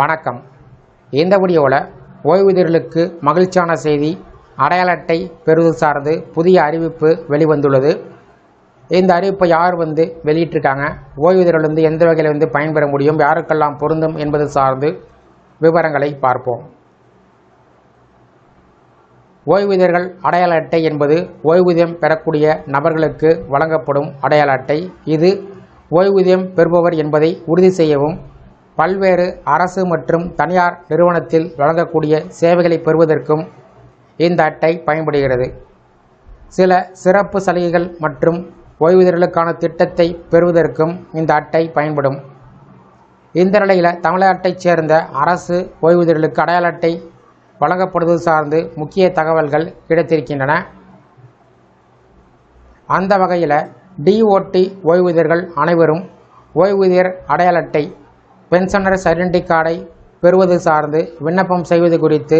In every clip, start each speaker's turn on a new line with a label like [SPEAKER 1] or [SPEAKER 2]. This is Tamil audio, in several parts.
[SPEAKER 1] வணக்கம். இந்த வீடியோவில் ஓய்வூதியர்களுக்கு மகிழ்ச்சியான செய்தி, அடையாள அட்டை பெறுவது சார்ந்து புதிய அறிவிப்பு வெளிவந்துள்ளது. இந்த அறிவிப்பை யார் வெளியிட்டிருக்காங்க, ஓய்வூதியர்கள் எந்த வகையில் பயன்பெற முடியும், யாருக்கெல்லாம் பொருந்தும் என்பது சார்ந்து விவரங்களை பார்ப்போம். ஓய்வூதியர்கள் அடையாள அட்டை என்பது ஓய்வூதியம் பெறக்கூடிய நபர்களுக்கு வழங்கப்படும் அடையாள அட்டை. இது ஓய்வூதியம் பெறுபவர் என்பதை உறுதி செய்யவும், பல்வேறு அரசு மற்றும் தனியார் நிறுவனத்தில் வழங்கக்கூடிய சேவைகளை பெறுவதற்கும் இந்த அட்டை பயன்படுகிறது. சில சிறப்பு சலுகைகள் மற்றும் ஓய்வூதியர்களுக்கான திட்டத்தை பெறுவதற்கும் இந்த அட்டை பயன்படும். இந்த நிலையில் தமிழ்நாட்டைச் சேர்ந்த அரசு ஓய்வூதியர்களுக்கு அடையாள அட்டை வழங்கப்படுவது சார்ந்து முக்கிய தகவல்கள் கிடைத்திருக்கின்றன. அந்த வகையில் டிஓடி ஓய்வூதியர்கள் அனைவரும் ஓய்வூதியர் அடையாள அட்டை பென்ஷனர்ஸ் ஐடென்டி கார்டை பெறுவது சார்ந்து விண்ணப்பம் செய்வது குறித்து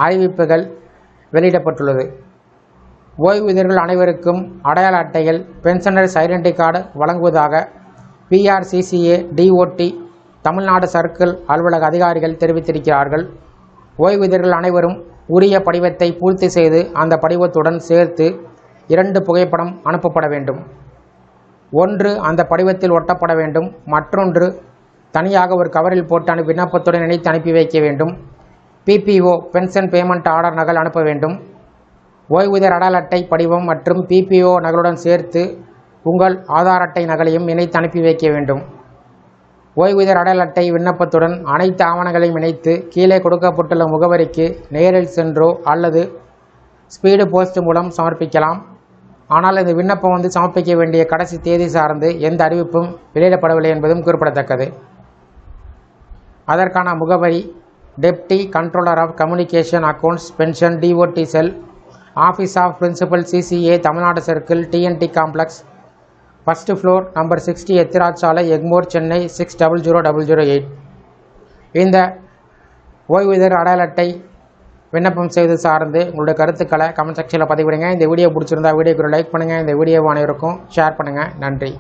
[SPEAKER 1] அறிவிப்புகள் வெளியிடப்பட்டுள்ளது. ஓய்வூதியர்கள் அனைவருக்கும் அடையாள அட்டைகள் பென்ஷனர்ஸ் ஐடென்டி கார்டு வழங்குவதாக பிஆர்சிசிஏ டிஓடி தமிழ்நாடு சர்க்கிள் அலுவலக அதிகாரிகள் தெரிவித்திருக்கிறார்கள். ஓய்வூதியர்கள் அனைவரும் உரிய படிவத்தை பூர்த்தி செய்து அந்த படிவத்துடன் சேர்த்து 2 புகைப்படம் அனுப்பப்பட வேண்டும். ஒன்று அந்த படிவத்தில் ஒட்டப்பட வேண்டும், மற்றொன்று தனியாக ஒரு கவரில் போட்டு விண்ணப்பத்துடன் இணைத்து அனுப்பி வைக்க வேண்டும். பிபிஓ பென்ஷன் பேமெண்ட் ஆர்டர் நகல் அனுப்ப வேண்டும். ஓய்வூதியர் அடையாள அட்டை படிவம் மற்றும் பிபிஓ நகலுடன் சேர்த்து உங்கள் ஆதார் அட்டை நகலையும் இணைத்து அனுப்பி வைக்க வேண்டும். ஓய்வூதியர் அடையாள அட்டை விண்ணப்பத்துடன் அனைத்து ஆவணங்களையும் இணைத்து கீழே கொடுக்கப்பட்டுள்ள முகவரிக்கு நேரில் சென்றோ அல்லது ஸ்பீடு போஸ்ட் மூலம் சமர்ப்பிக்கலாம். ஆனால் இந்த விண்ணப்பம் சமர்ப்பிக்க வேண்டிய கடைசி தேதி சார்ந்து எந்த அறிவிப்பும் வெளியிடப்படவில்லை என்பதும் குறிப்பிடத்தக்கது. அதற்கான முகவரி deputy controller of communication accounts pension DOT cell, office of principal CCA Tamil Nadu circle TNT complex, 1st floor, number 60, Ethiraj Salai, Egmore, Chennai 600008. இந்த ஓய்வூதியர் அடையாள அட்டை விண்ணப்பம் செய்து சார்ந்து உங்களுடைய கருத்துக்களை கமெண்ட் செக்ஷனில் பதிவிடுங்க. இந்த வீடியோ பிடிச்சிருந்தா வீடியோக்கு லைக் பண்ணுங்கள். இந்த வீடியோவை அனைவருக்கும் ஷேர் பண்ணுங்கள். நன்றி.